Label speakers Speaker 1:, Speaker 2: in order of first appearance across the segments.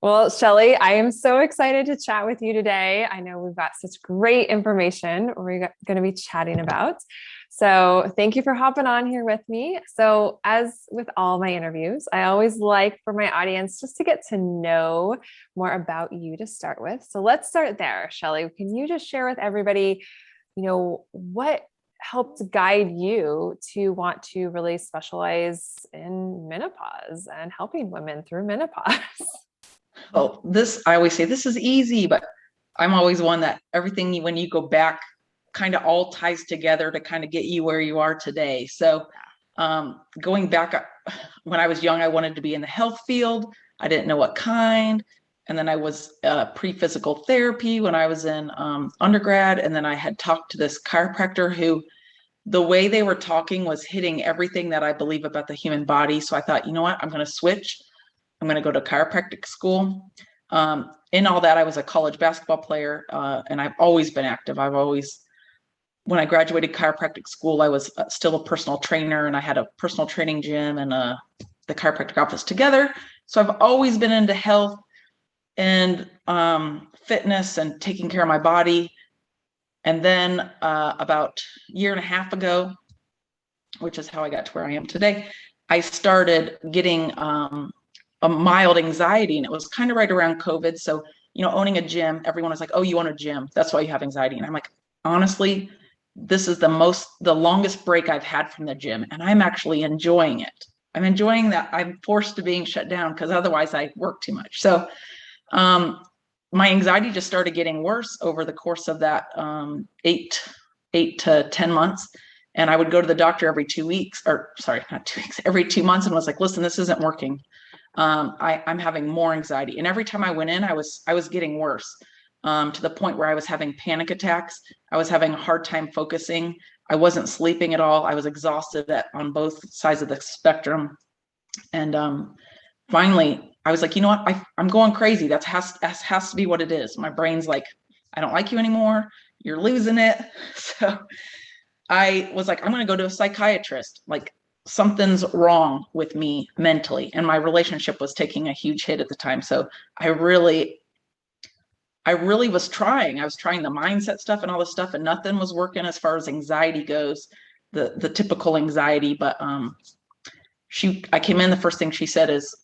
Speaker 1: Well, Shelly, I am so excited to chat with you today. I know we've got such great information we're going to be chatting about. So, thank you for hopping on here with me. So, as with all my interviews, I always like for my audience just to get to know more about you to start with. So, let's start there. Shelly, can you just share with everybody, what helped guide you to want to really specialize in menopause and helping women through menopause?
Speaker 2: Oh, I always say this is easy, but I'm always one that when you go back, kind of all ties together to kind of get you where you are today. So, going back, when I was young, I wanted to be in the health field. I didn't know what kind. And then I was pre-physical therapy when I was in undergrad. And then I had talked to this chiropractor who the way they were talking was hitting everything that I believe about the human body. So I thought, you know what, I'm going to switch. I'm going to go to chiropractic school. In all that, I was a college basketball player, and I've always been active. When I graduated chiropractic school, I was still a personal trainer, and I had a personal training gym and the chiropractic office together. So I've always been into health and fitness and taking care of my body. And then about a year and a half ago, which is how I got to where I am today, I started getting a mild anxiety, and it was kind of right around COVID. So, owning a gym, everyone was like, "Oh, you own a gym. That's why you have anxiety." And I'm like, honestly, this is the longest break I've had from the gym, and I'm actually enjoying it. I'm enjoying that I'm forced to being shut down because otherwise I work too much. So, um, my anxiety just started getting worse over the course of that 8 to 10 months. And I would go to the doctor every 2 weeks, or sorry, not 2 weeks, every 2 months, and was like, "Listen, this isn't working. I'm having more anxiety." And every time I went in, I was getting worse, to the point where I was having panic attacks. I was having a hard time focusing. I wasn't sleeping at all. I was exhausted on both sides of the spectrum. And finally, I was like, you know what? I'm going crazy. That has to be what it is. My brain's like, I don't like you anymore. You're losing it. So I was like, I'm going to go to a psychiatrist. Like, something's wrong with me mentally. And my relationship was taking a huge hit at the time. So I really, I really was trying. I was trying the mindset stuff and all this stuff, and nothing was working as far as anxiety goes, the typical anxiety. But I came in, the first thing she said is,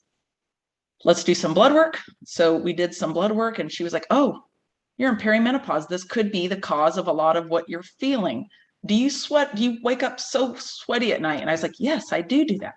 Speaker 2: "Let's do some blood work." So we did some blood work, and she was like, "Oh, you're in perimenopause. This could be the cause of a lot of what you're feeling. Do you sweat? Do you wake up so sweaty at night?" And I was like, "Yes, I do that.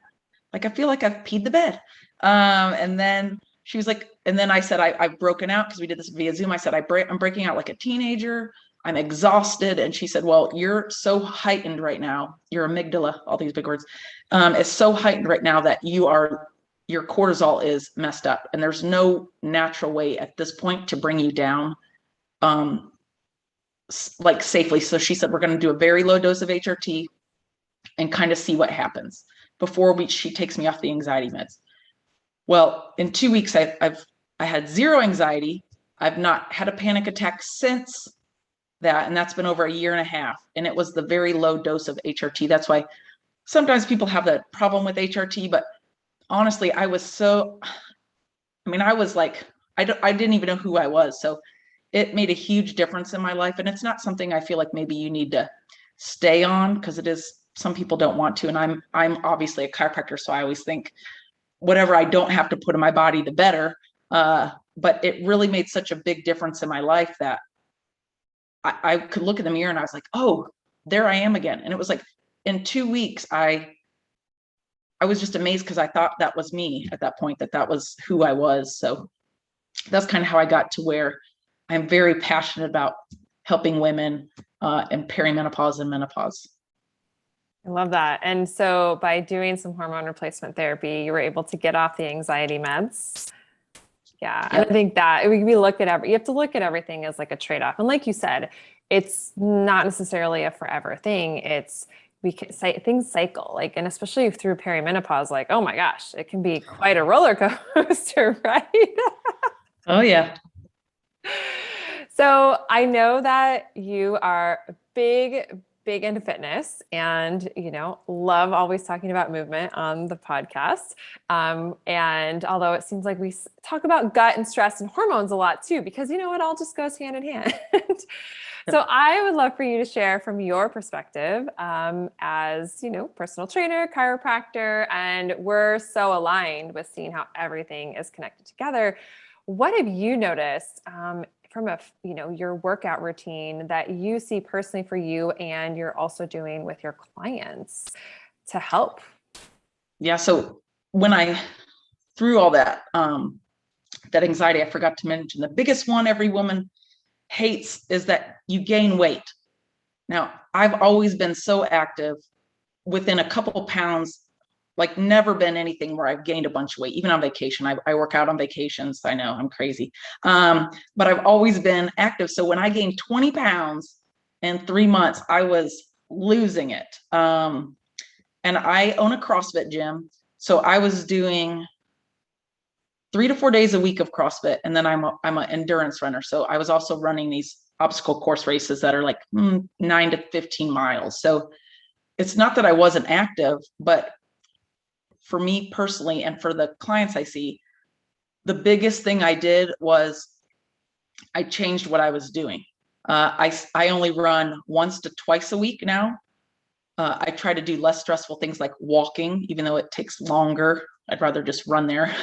Speaker 2: Like, I feel like I've peed the bed." And then she was like, and then I said, I've broken out because we did this via Zoom. I said, I'm breaking out like a teenager. I'm exhausted. And she said, "Well, you're so heightened right now. Your amygdala, all these big words, is so heightened right now that your cortisol is messed up. And there's no natural way at this point to bring you down um, like safely." So she said, "We're going to do a very low dose of HRT and kind of see what happens before she takes me off the anxiety meds." Well, in 2 weeks, I had zero anxiety. I've not had a panic attack since that, and that's been over a year and a half. And it was the very low dose of HRT. That's why sometimes people have that problem with HRT. But honestly, I mean, I was like, I didn't even know who I was. So it made a huge difference in my life. And it's not something I feel like maybe you need to stay on, because it is, some people don't want to. And I'm obviously a chiropractor, so I always think whatever I don't have to put in my body, the better. But it really made such a big difference in my life that I could look in the mirror and I was like, "Oh, there I am again." And it was like in 2 weeks, I was just amazed, because I thought that was me at that point, that was who I was. So that's kind of how I got to where I'm very passionate about helping women in perimenopause and menopause.
Speaker 1: I love that. And so by doing some hormone replacement therapy, you were able to get off the anxiety meds. Yeah. And I
Speaker 2: Yep.
Speaker 1: think that you have to look at everything as like a trade-off. And like you said, it's not necessarily a forever thing. We can say things cycle, like, and especially through perimenopause, like, oh my gosh, it can be quite a roller coaster, right?
Speaker 2: Oh yeah.
Speaker 1: So I know that you are a big, big into fitness and, love always talking about movement on the podcast. And although it seems like we talk about gut and stress and hormones a lot too, because, it all just goes hand in hand. So I would love for you to share from your perspective as, personal trainer, chiropractor, and we're so aligned with seeing how everything is connected together. What have you noticed from your workout routine that you see personally for you and you're also doing with your clients to help?
Speaker 2: Yeah. So when I through all that, that anxiety, I forgot to mention the biggest one every woman hates is that you gain weight. Now, I've always been so active within a couple of pounds, like never been anything where I've gained a bunch of weight, even on vacation. I work out on vacations. I know I'm crazy. But I've always been active. So when I gained 20 pounds in 3 months, I was losing it. And I own a CrossFit gym. So I was doing 3 to 4 days a week of CrossFit. And then I'm an endurance runner. So I was also running these obstacle course races that are like 9 to 15 miles. So it's not that I wasn't active, but for me personally, and for the clients I see, the biggest thing I did was I changed what I was doing. I only run once to twice a week now. I try to do less stressful things like walking, even though it takes longer. I'd rather just run there.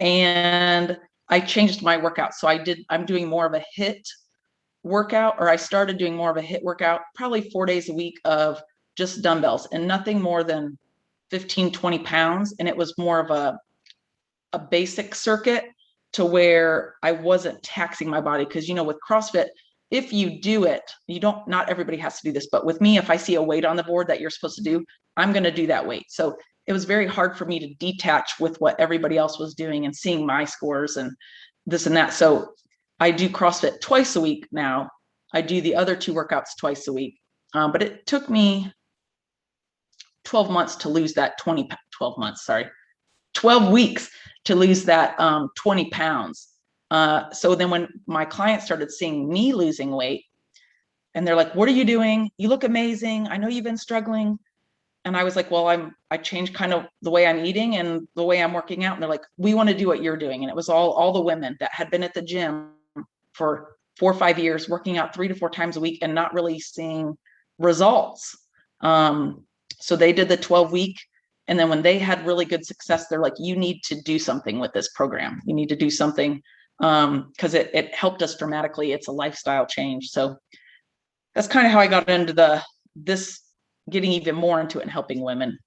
Speaker 2: And I changed my workout. So I'm doing more of a HIIT workout, or I started doing more of a HIIT workout, probably 4 days a week of just dumbbells and nothing more than 15, 20 pounds. And it was more of a basic circuit to where I wasn't taxing my body. Cause with CrossFit, if you do it, not everybody has to do this, but with me, if I see a weight on the board that you're supposed to do, I'm going to do that weight. So it was very hard for me to detach with what everybody else was doing and seeing my scores and this and that. So I do CrossFit twice a week now. I do the other 2 workouts twice a week. But it took me 12 months to lose that 12 weeks to lose that 20 pounds. So then when my clients started seeing me losing weight and they're like, what are you doing? You look amazing. I know you've been struggling. And I was like, well, I changed kind of the way I'm eating and the way I'm working out. And they're like, we want to do what you're doing. And it was all the women that had been at the gym for 4 or 5 years, working out 3 to 4 times a week and not really seeing results. So they did the 12-week. And then when they had really good success, they're like, you need to do something with this program. You need to do something because it helped us dramatically. It's a lifestyle change. So that's kind of how I got into getting even more into it and helping women.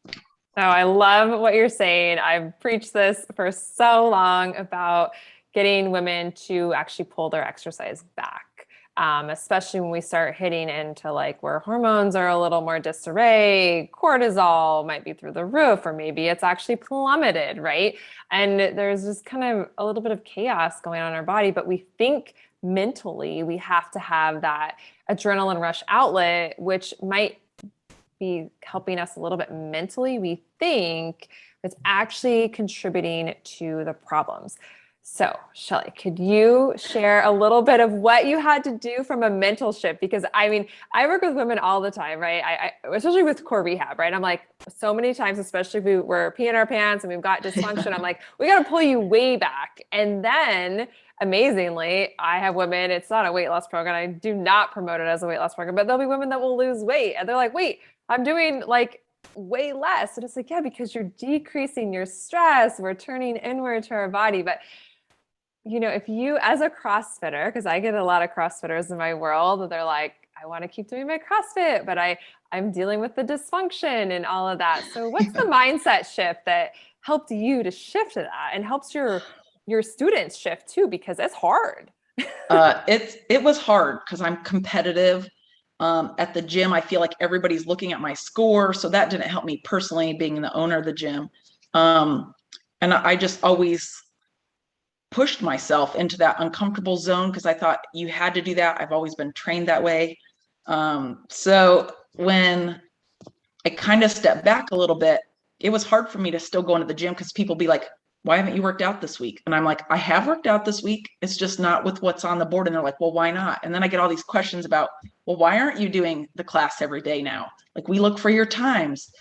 Speaker 1: Oh, I love what you're saying. I've preached this for so long about getting women to actually pull their exercise back. Especially when we start hitting into like where hormones are a little more disarray, cortisol might be through the roof, or maybe it's actually plummeted, right? And there's just kind of a little bit of chaos going on in our body, but we think mentally we have to have that adrenaline rush outlet, which might be helping us a little bit mentally, we think, it's actually contributing to the problems. So, Shelly, could you share a little bit of what you had to do from a mental shift? Because I work with women all the time, right? I especially with core rehab, right? I'm like, so many times, especially if we're peeing our pants and we've got dysfunction, I'm like, we got to pull you way back. And then amazingly, I have women, it's not a weight loss program. I do not promote it as a weight loss program, but there'll be women that will lose weight. And they're like, wait, I'm doing like way less. And it's like, yeah, because you're decreasing your stress. We're turning inward to our body. But if you, as a CrossFitter, because I get a lot of CrossFitters in my world, they're like, I want to keep doing my CrossFit, but I'm dealing with the dysfunction and all of that. So what's the mindset shift that helped you to shift to that and helps your students shift too? Because it's hard.
Speaker 2: It was hard because I'm competitive. At the gym, I feel like everybody's looking at my score. So that didn't help me personally, being the owner of the gym. And I just always pushed myself into that uncomfortable zone because I thought you had to do that. I've always been trained that way. So when I kind of stepped back a little bit, it was hard for me to still go into the gym because people be like, why haven't you worked out this week? And I'm like, I have worked out this week. It's just not with what's on the board. And they're like, well, why not? And then I get all these questions about, well, why aren't you doing the class every day now? Like, we look for your times.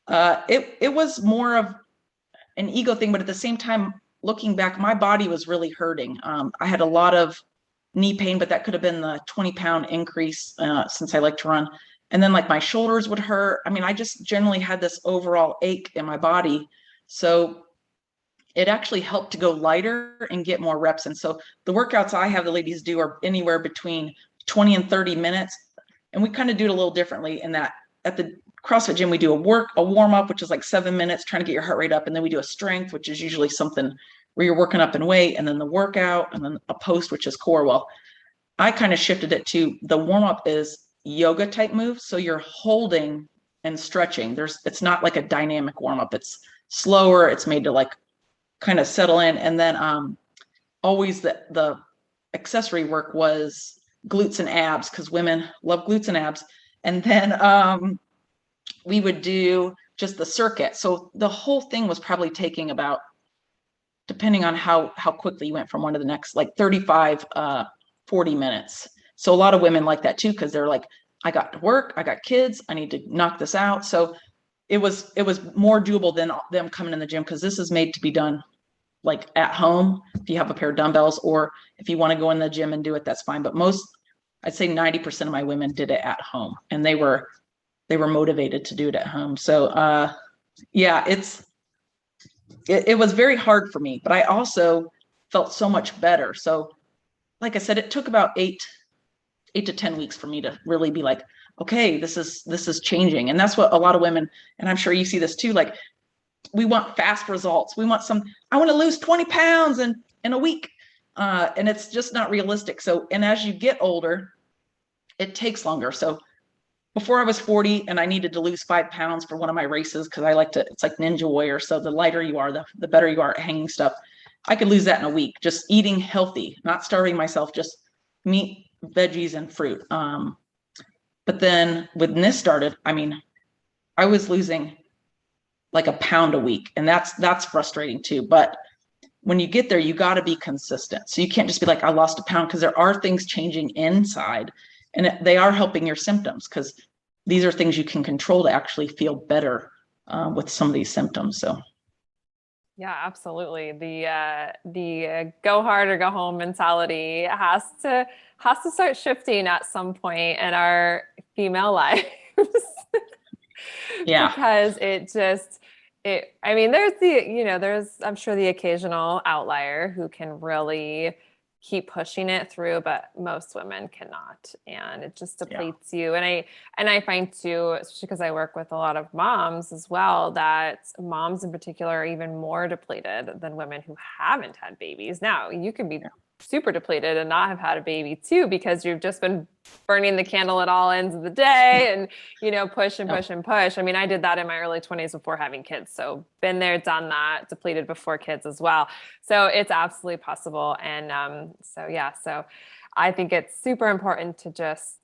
Speaker 2: It was more of an ego thing, but at the same time, looking back, my body was really hurting. I had a lot of knee pain, but that could have been the 20-pound increase since I like to run. And then like my shoulders would hurt. I mean, I just generally had this overall ache in my body. So it actually helped to go lighter and get more reps. And so the workouts I have the ladies do are anywhere between 20 and 30 minutes. And we kind of do it a little differently in that at the CrossFit gym, we do a warm up, which is like 7 minutes, trying to get your heart rate up. And then we do a strength, which is usually something where you're working up in weight, and then the workout, and then a post, which is core. Well, I kind of shifted it to the warm up is yoga type moves. So you're holding and stretching. It's not like a dynamic warm up. It's slower. It's made to like kind of settle in. And then always the accessory work was glutes and abs, because women love glutes and abs. And then we would do just the circuit. So the whole thing was probably taking about, depending on how quickly you went from one to the next, like 35, 40 minutes. So a lot of women like that too, because they're like, I got to work, I got kids, I need to knock this out. So it was more doable than them coming in the gym, because this is made to be done like at home if you have a pair of dumbbells, or if you want to go in the gym and do it, that's fine. But I'd say 90% of my women did it at home, and they were motivated to do it at home. So yeah, it was very hard for me, but I also felt so much better. So like I said, it took about 8 to 10 weeks for me to really be like, okay, this is changing. And that's what a lot of women, and I'm sure you see this too, like, we want fast results. I want to lose 20 pounds in a week. And it's just not realistic. So, and as you get older, it takes longer. So before I was 40 and I needed to lose 5 pounds for one of my races, because it's like Ninja Warrior. So the lighter you are, the better you are at hanging stuff. I could lose that in a week, just eating healthy, not starving myself, just meat, veggies, and fruit. But then when this started, I mean, I was losing like a pound a week, and that's frustrating too. But when you get there, you got to be consistent. So you can't just be like, I lost a pound, because there are things changing inside, and they are helping your symptoms, because these are things you can control to actually feel better with some of these symptoms. So
Speaker 1: yeah, absolutely. The go hard or go home mentality has to start shifting at some point in our female lives.
Speaker 2: yeah.
Speaker 1: Because I mean, there's I'm sure the occasional outlier who can really keep pushing it through, but most women cannot. And it just depletes you. And I find too, especially because I work with a lot of moms as well, that moms in particular are even more depleted than women who haven't had babies. Now, you can be super depleted and not have had a baby too, because you've just been burning the candle at all ends of the day and, push and push and push. I mean, I did that in my early 20s before having kids. So been there, done that, depleted before kids as well. So it's absolutely possible. And so I think it's super important to just,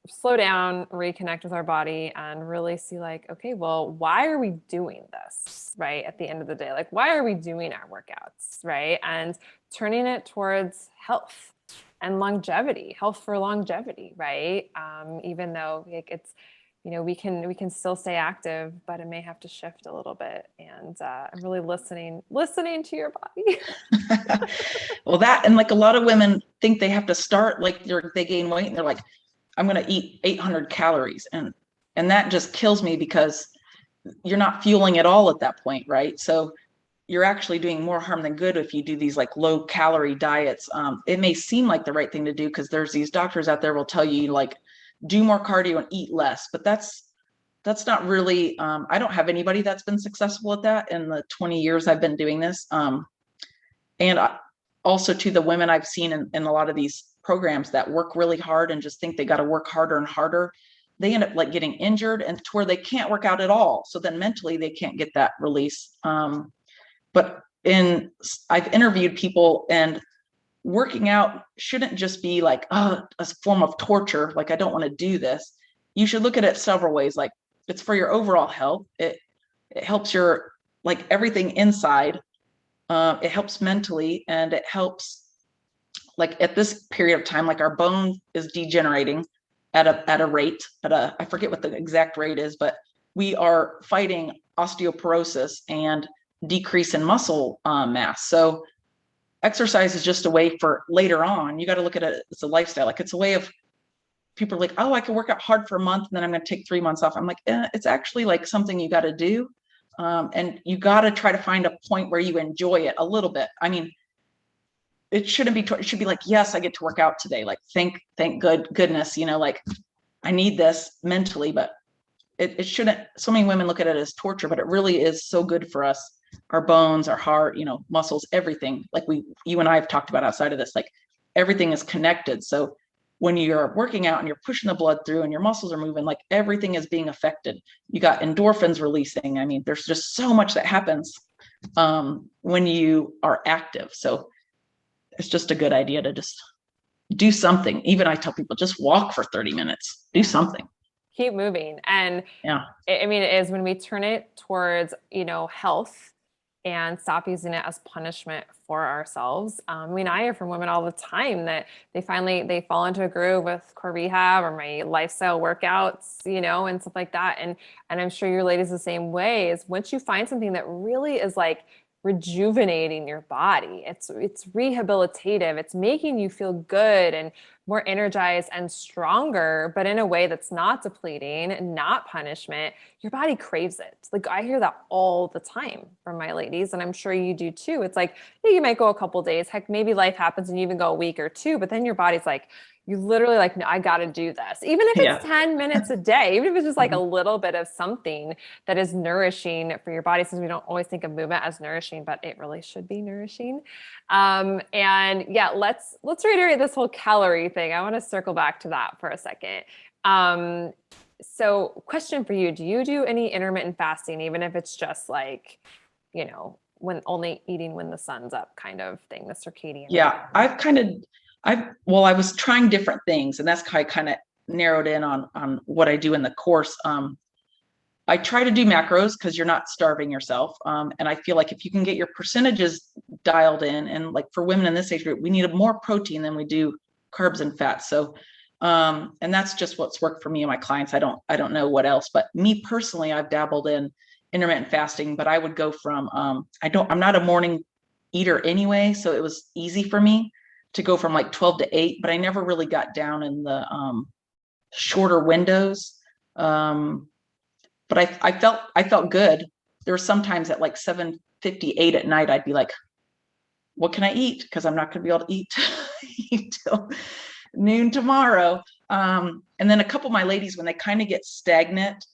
Speaker 1: slow down, reconnect with our body, and really see like, okay, well, why are we doing this, right? At the end of the day, like, why are we doing our workouts, right? And turning it towards health and longevity, health for longevity, right? Even though like it's, we can still stay active, but it may have to shift a little bit. And really listening to your body.
Speaker 2: Well, and like a lot of women think they have to start, like they gain weight and they're like, I'm going to eat 800 calories. And that just kills me, because you're not fueling at all at that point. Right. So you're actually doing more harm than good if you do these like low calorie diets. It may seem like the right thing to do, because there's these doctors out there will tell you like, do more cardio and eat less, but that's not really, I don't have anybody that's been successful at that in the 20 years I've been doing this. And also to the women I've seen in a lot of these programs that work really hard and just think they got to work harder and harder, they end up like getting injured, and to where they can't work out at all. So then mentally they can't get that release. But I've interviewed people, and working out shouldn't just be like a form of torture. Like, I don't want to do this. You should look at it several ways. Like, it's for your overall health. It helps your like everything inside. It helps mentally, and it helps like at this period of time, like our bone is degenerating at a rate, I forget what the exact rate is, but we are fighting osteoporosis and decrease in muscle mass. So exercise is just a way for later on. You got to look at it as a lifestyle. Like it's a way of, people are like, oh, I can work out hard for a month and then I'm going to take 3 months off. I'm like, it's actually like something you got to do. And you got to try to find a point where you enjoy it a little bit. I mean, it shouldn't be, it should be like, yes, I get to work out today. Like, thank goodness, like I need this mentally, but it shouldn't, so many women look at it as torture, but it really is so good for us, our bones, our heart, muscles, everything. Like you and I have talked about outside of this, like everything is connected. So when you're working out and you're pushing the blood through and your muscles are moving, like everything is being affected. You got endorphins releasing. I mean, there's just so much that happens when you are active. So it's just a good idea to just do something. Even I tell people, just walk for 30 minutes, do something.
Speaker 1: Keep moving. And
Speaker 2: yeah,
Speaker 1: I mean, it is when we turn it towards, health and stop using it as punishment for ourselves. I mean, I hear from women all the time that they fall into a groove with core rehab or my lifestyle workouts, and stuff like that. And I'm sure your ladies the same way, is once you find something that really is like rejuvenating your body, it's rehabilitative, it's making you feel good and more energized and stronger, but in a way that's not depleting, not punishment, your body craves it. Like I hear that all the time from my ladies, and I'm sure you do too. It's like, yeah, you might go a couple days, heck, maybe life happens and you even go a week or two, but then your body's like, you literally like, no, I got to do this. Even if it's 10 minutes a day, even if it's just like a little bit of something that is nourishing for your body, since we don't always think of movement as nourishing, but it really should be nourishing. And yeah, let's reiterate this whole calorie thing. I want to circle back to that for a second. So question for you, do you do any intermittent fasting, even if it's just like, when only eating when the sun's up kind of thing, the circadian?
Speaker 2: Yeah, I was trying different things, and that's how I kind of narrowed in on what I do in the course. I try to do macros because you're not starving yourself. And I feel like if you can get your percentages dialed in, and like for women in this age group, we need more protein than we do carbs and fats. So, and that's just what's worked for me and my clients. I don't know what else, but me personally, I've dabbled in intermittent fasting, but I would go from, I'm not a morning eater anyway. So it was easy for me to go from like 12 to 8, but I never really got down in the shorter windows. But I felt good. There were sometimes at like 7:58 at night, I'd be like, what can I eat? Because I'm not going to be able to eat till noon tomorrow. And then a couple of my ladies, when they kind of get stagnant,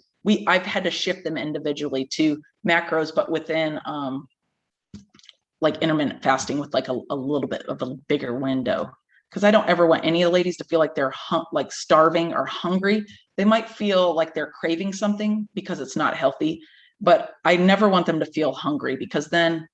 Speaker 2: I've had to shift them individually to macros, but within like intermittent fasting with like a little bit of a bigger window. Because I don't ever want any of the ladies to feel like they're like starving or hungry. They might feel like they're craving something because it's not healthy, but I never want them to feel hungry, because then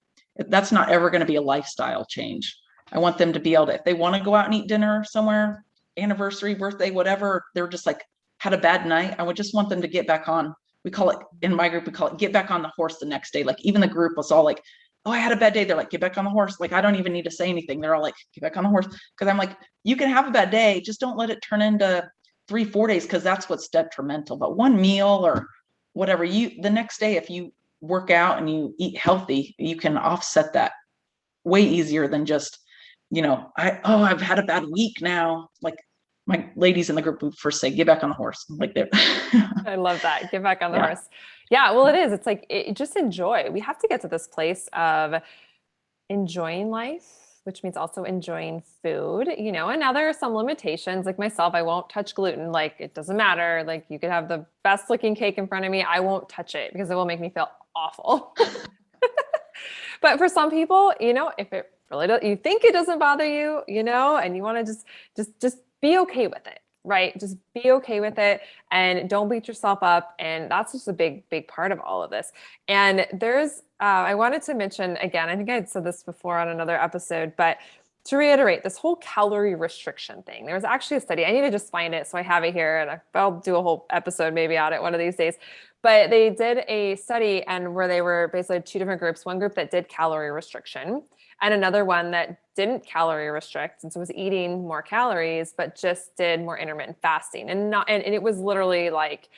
Speaker 2: that's not ever going to be a lifestyle change. I want them to be able to, if they want to go out and eat dinner somewhere, anniversary, birthday, whatever, they're just like had a bad night, I would just want them to get back on. We call it, in my group, we call it get back on the horse the next day. Like even the group was all like, oh, I had a bad day. They're like, get back on the horse. Like, I don't even need to say anything. They're all like, get back on the horse. Cause I'm like, you can have a bad day. Just don't let it turn into 3-4 days. Cause that's what's detrimental. But one meal or whatever, the next day, if you work out and you eat healthy, you can offset that way easier than just, I've had a bad week now. Like my ladies in the group would first say, get back on the horse. Like they're
Speaker 1: I love that. Get back on the horse. Yeah. Well, it is. It's like, just enjoy. We have to get to this place of enjoying life, which means also enjoying food, and now there are some limitations. Like myself, I won't touch gluten. Like it doesn't matter. Like you could have the best looking cake in front of me. I won't touch it because it will make me feel awful. But for some people, if it really does, you think it doesn't bother you, and you want to just be okay with it. Right? Just be okay with it and don't beat yourself up. And that's just a big, big part of all of this. And there's, I wanted to mention again, I think I had said this before on another episode, but to reiterate this whole calorie restriction thing, there was actually a study. I need to just find it. So I have it here and I'll do a whole episode maybe on it one of these days. But they did a study and where they were basically two different groups, one group that did calorie restriction and another one that didn't calorie restrict. And so was eating more calories, but just did more intermittent fasting and it was literally like,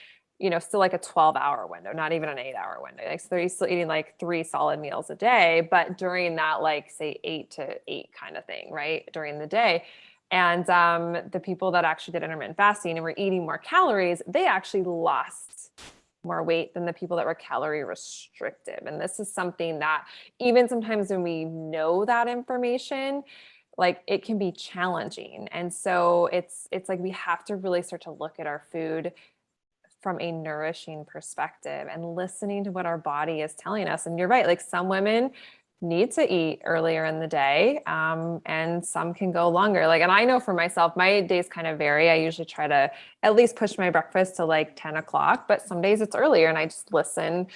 Speaker 1: still like a 12-hour window, not even an 8-hour window. Like, so they're still eating like 3 solid meals a day, but during that, like say 8 to 8 kind of thing, right? During the day. And the people that actually did intermittent fasting and were eating more calories, they actually lost more weight than the people that were calorie restrictive. And this is something that even sometimes when we know that information, like it can be challenging. And so it's like we have to really start to look at our food from a nourishing perspective and listening to what our body is telling us. And you're right, like some women need to eat earlier in the day, and some can go longer. Like, and I know for myself, my days kind of vary. I usually try to at least push my breakfast to like 10 o'clock, but some days it's earlier and I just listen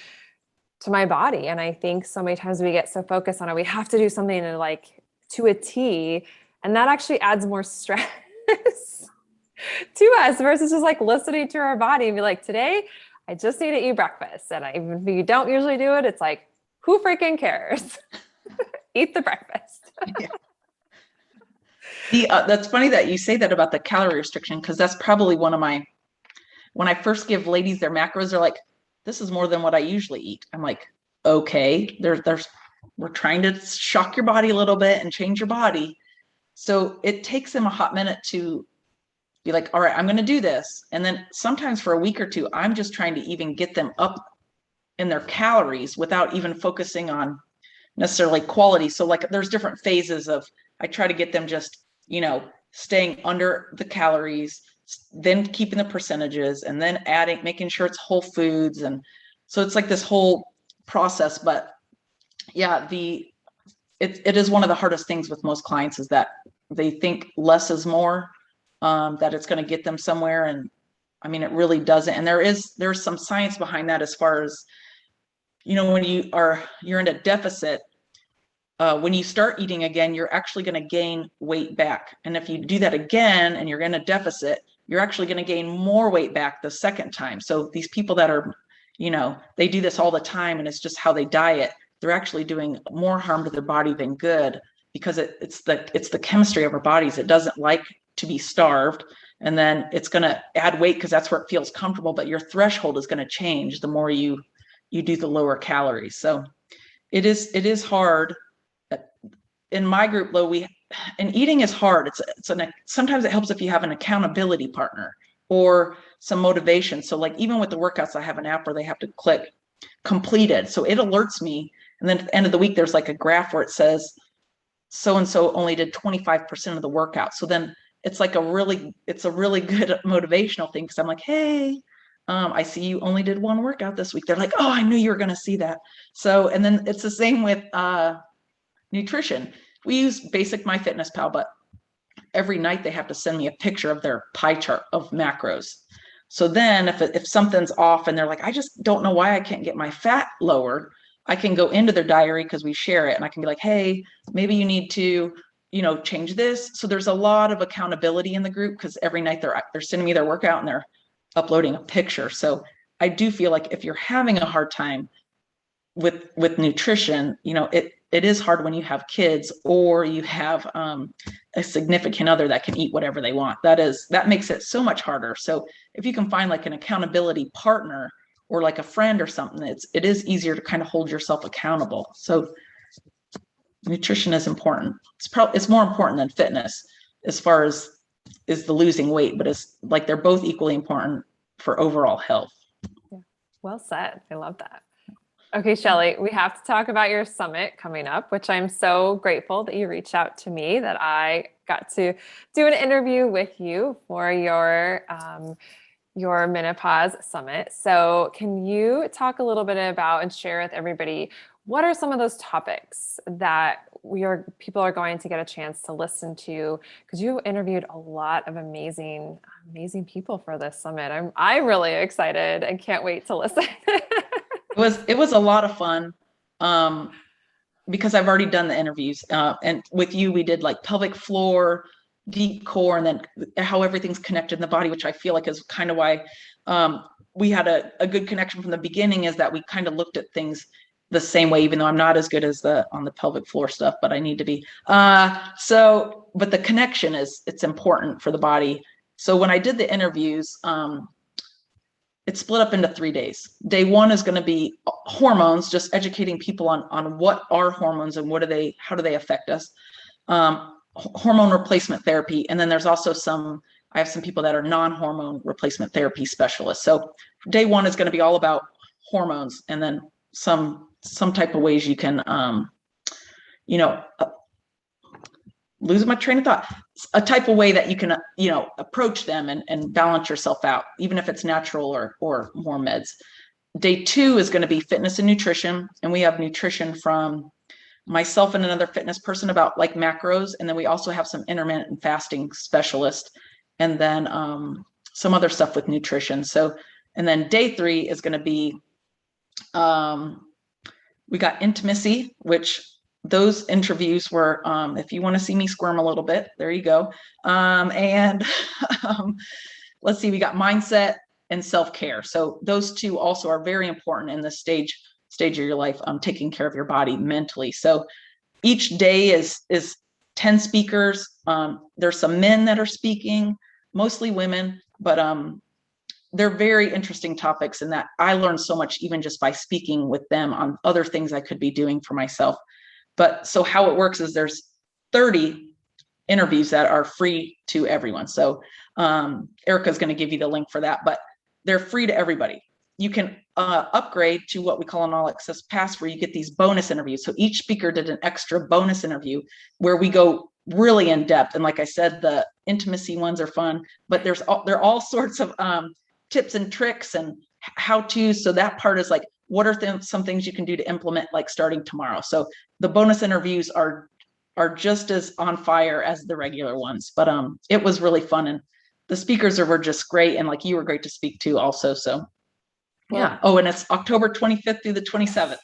Speaker 1: to my body. And I think so many times we get so focused on it, we have to do something to a T, and that actually adds more stress to us versus just like listening to our body and be like, today I just need to eat breakfast. And even if you don't usually do it, it's like, who freaking cares? Eat the breakfast.
Speaker 2: Yeah. That's funny that you say that about the calorie restriction, because that's probably one of my, when I first give ladies their macros, they're like, this is more than what I usually eat. I'm like, okay, we're trying to shock your body a little bit and change your body. So it takes them a hot minute to be like, all right, I'm going to do this. And then sometimes for a week or two, I'm just trying to even get them up in their calories without even focusing on necessarily quality. So like there's different phases of, I try to get them just, staying under the calories, then keeping the percentages, and then making sure it's whole foods. And so it's like this whole process. But yeah, it is one of the hardest things with most clients is that they think less is more, that it's going to get them somewhere. And I mean, it really doesn't. And there's some science behind that as far as, when you're in a deficit, when you start eating again, you're actually going to gain weight back. And if you do that again and you're in a deficit, you're actually going to gain more weight back the second time. So these people that are, they do this all the time and it's just how they diet, they're actually doing more harm to their body than good, because it's the chemistry of our bodies. It doesn't like to be starved. And then it's going to add weight because that's where it feels comfortable, but your threshold is going to change the more you do the lower calories. So it is hard. In my group, though, and eating is hard. Sometimes it helps if you have an accountability partner or some motivation. So like even with the workouts, I have an app where they have to click completed. So it alerts me. And then at the end of the week, there's like a graph where it says, so-and-so only did 25% of the workout. So then it's like it's a really good motivational thing. Cause I'm like, hey, I see you only did one workout this week. They're like, oh, I knew you were going to see that. So, and then it's the same with, nutrition. We use basic MyFitnessPal, but every night they have to send me a picture of their pie chart of macros. So then if something's off and they're like, I just don't know why I can't get my fat lower, I can go into their diary because we share it and I can be like, hey, maybe you need to, change this. So there's a lot of accountability in the group because every night they're sending me their workout and they're uploading a picture. So I do feel like if you're having a hard time with nutrition, it is hard when you have kids or you have a significant other that can eat whatever they want. That makes it so much harder. So if you can find like an accountability partner or like a friend or something, it is easier to kind of hold yourself accountable. So nutrition is important. It's more important than fitness as far as is the losing weight, but it's like they're both equally important for overall health.
Speaker 1: Yeah. Well said. I love that. Okay, Shelly, we have to talk about your summit coming up, which I'm so grateful that you reached out to me, that I got to do an interview with you for your Menopause Summit. So can you talk a little bit about and share with everybody, what are some of those topics that people are going to get a chance to listen to? Because you interviewed a lot of amazing people for this summit. I'm really excited and can't wait to listen.
Speaker 2: It was a lot of fun, because I've already done the interviews, and with you, we did like pelvic floor, deep core, and then how everything's connected in the body, which I feel like is kind of why, we had a good connection from the beginning, is that we kind of looked at things the same way, even though I'm not as good as on the pelvic floor stuff, but I need to be. But the connection it's important for the body. So when I did the interviews, it's split up into 3 days. Day one is going to be hormones, just educating people on what are hormones and how do they affect us. Hormone replacement therapy. And then there's also I have some people that are non-hormone replacement therapy specialists. So day one is going to be all about hormones, and then some type of ways you can, losing my train of thought, a type of way that you can, approach them and balance yourself out, even if it's natural or more meds. Day two is going to be fitness and nutrition. And we have nutrition from myself and another fitness person about like macros. And then we also have some intermittent fasting specialist, and then some other stuff with nutrition. So, and then day three is going to be, we got intimacy, which those interviews were, if you want to see me squirm a little bit, there you go. And let's see, we got mindset and self-care. So those two also are very important in this stage of your life, taking care of your body mentally. So each day is 10 speakers. There's some men that are speaking, mostly women, but they're very interesting topics, and that I learned so much even just by speaking with them on other things I could be doing for myself. But so how it works is there's 30 interviews that are free to everyone. So Erica's going to give you the link for that, but they're free to everybody. You can upgrade to what we call an all access pass, where you get these bonus interviews. So each speaker did an extra bonus interview where we go really in depth. And like I said, the intimacy ones are fun, but there are all sorts of tips and tricks and how to. So that part is like, what are some things you can do to implement, like starting tomorrow? So the bonus interviews are just as on fire as the regular ones, but it was really fun, and the speakers were just great, and like you were great to speak to also. So yeah. Oh, and it's October 25th through the 27th.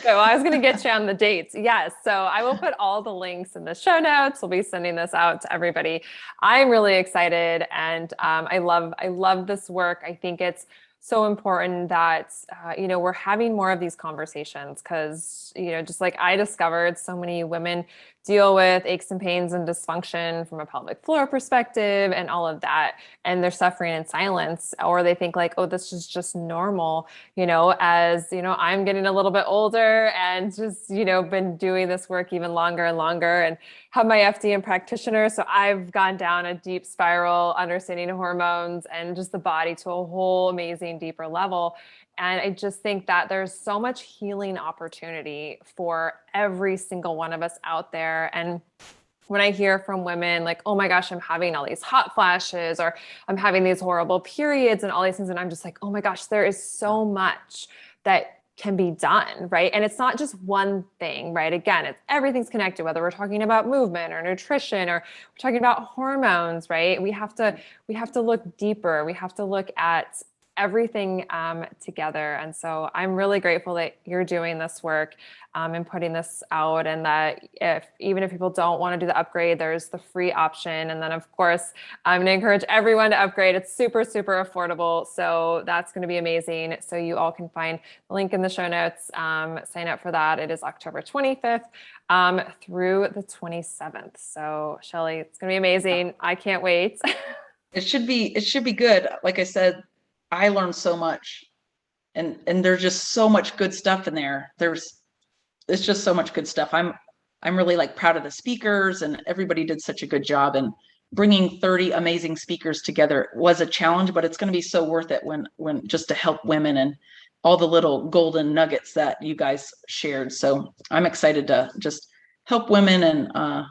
Speaker 1: Okay, well, I was going to get you on the dates. Yes. So I will put all the links in the show notes. We'll be sending this out to everybody. I'm really excited, and I love this work. I think it's so important that, we're having more of these conversations, because, just like I discovered, so many women deal with aches and pains and dysfunction from a pelvic floor perspective and all of that. And they're suffering in silence, or they think like, oh, this is just normal, as, I'm getting a little bit older and just, been doing this work even longer and longer, and have my FDM practitioner. So I've gone down a deep spiral, understanding hormones and just the body to a whole amazing deeper level. And I just think that there's so much healing opportunity for every single one of us out there. And when I hear from women like, oh my gosh, I'm having all these hot flashes, or I'm having these horrible periods and all these things, and I'm just like, oh my gosh, there is so much that can be done, right? And it's not just one thing, right? Again, everything's connected, whether we're talking about movement or nutrition, or we're talking about hormones, right? We have to look deeper. We have to look at everything together. And so I'm really grateful that you're doing this work and putting this out, and that even if people don't want to do the upgrade, there's the free option. And then of course, I'm going to encourage everyone to upgrade. It's super, super affordable. So that's going to be amazing. So you all can find the link in the show notes, sign up for that. It is October 25th through the 27th. So Shelly, it's going to be amazing. I can't wait.
Speaker 2: It should be good. Like I said, I learned so much, and there's just so much good stuff in there. It's just so much good stuff. I'm really like proud of the speakers, and everybody did such a good job, and bringing 30 amazing speakers together was a challenge, but it's going to be so worth it when just to help women and all the little golden nuggets that you guys shared. So I'm excited to just help women and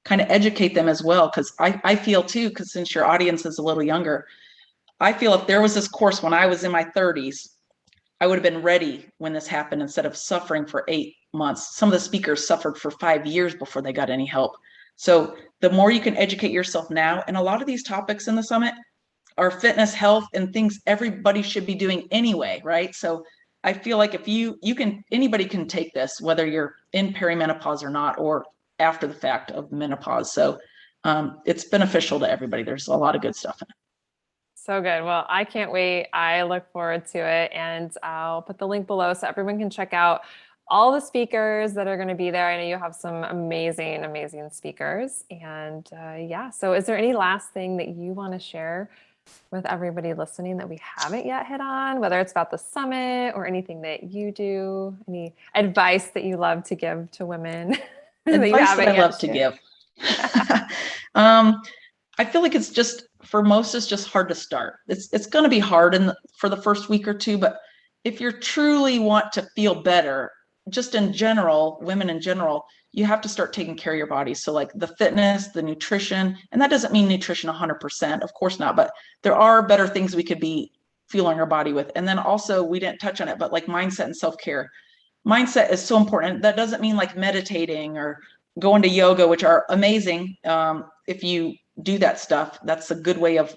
Speaker 2: kind of educate them as well. Cause I feel too, cause since your audience is a little younger, I feel if there was this course when I was in my 30s, I would have been ready when this happened, instead of suffering for 8 months. Some of the speakers suffered for 5 years before they got any help. So the more you can educate yourself now, and a lot of these topics in the summit are fitness, health, and things everybody should be doing anyway, right? So I feel like if anybody can take this, whether you're in perimenopause or not, or after the fact of menopause. So it's beneficial to everybody. There's a lot of good stuff in it.
Speaker 1: So good. Well, I can't wait. I look forward to it. And I'll put the link below so everyone can check out all the speakers that are going to be there. I know you have some amazing, amazing speakers. And yeah, so is there any last thing that you want to share with everybody listening that we haven't yet hit on, whether it's about the summit or anything that you do, any advice that you love to give to women that you
Speaker 2: Advice that
Speaker 1: haven't
Speaker 2: I
Speaker 1: yet
Speaker 2: love to
Speaker 1: shared?
Speaker 2: give. I feel like it's just, for most, it's just hard to start. It's going to be hard for the first week or two, but if you truly want to feel better, just in general, women in general, you have to start taking care of your body. So like the fitness, the nutrition, and that doesn't mean nutrition 100%, of course not, but there are better things we could be fueling our body with. And then also, we didn't touch on it, but like mindset and self-care. Mindset is so important. That doesn't mean like meditating or going to yoga, which are amazing. If you do that stuff, that's a good way of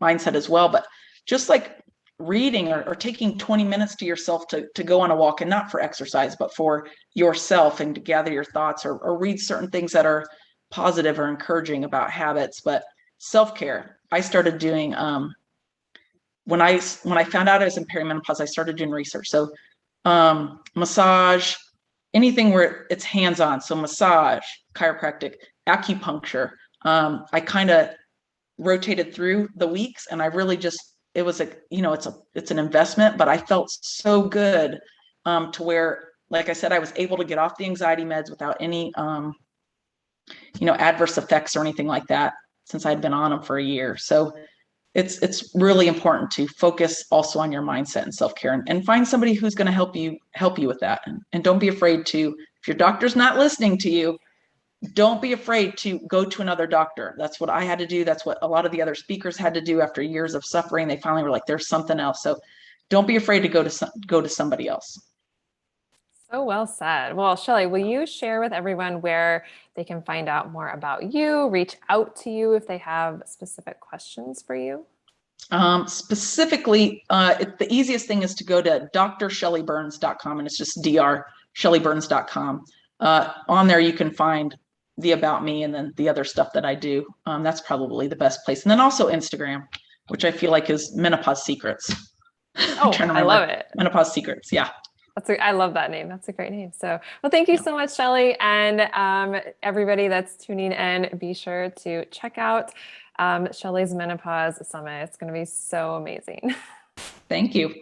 Speaker 2: mindset as well. But just like reading or taking 20 minutes to yourself to go on a walk, and not for exercise, but for yourself, and to gather your thoughts, or read certain things that are positive or encouraging about habits. But self-care, I started doing, when I found out I was in perimenopause, I started doing research. So massage, anything where it's hands-on. So massage, chiropractic, acupuncture. I kind of rotated through the weeks, and I really just, it was like, it's an investment, but I felt so good, to where, like I said, I was able to get off the anxiety meds without any, adverse effects or anything like that, since I'd been on them for a year. So it's really important to focus also on your mindset and self-care, and find somebody who's going to help you with that. And don't be afraid to, if your doctor's not listening to you, don't be afraid to go to another doctor. That's what I had to do. That's what a lot of the other speakers had to do after years of suffering. They finally were like, there's something else. So don't be afraid to go to somebody else.
Speaker 1: So well said. Well, Shelly, will you share with everyone where they can find out more about you, reach out to you if they have specific questions for you?
Speaker 2: Specifically, the easiest thing is to go to drshellyburns.com, and it's just drshellyburns.com. On there, you can find the about me, and then the other stuff that I do. That's probably the best place. And then also Instagram, which I feel like is Menopause Secrets. I'm
Speaker 1: Oh,
Speaker 2: trying to
Speaker 1: I
Speaker 2: remember.
Speaker 1: love it.
Speaker 2: Menopause Secrets. Yeah.
Speaker 1: I love that name. That's a great name. So, well, thank you so much, Shelly. And everybody that's tuning in, be sure to check out Shelly's Menopause Summit. It's going to be so amazing.
Speaker 2: Thank you.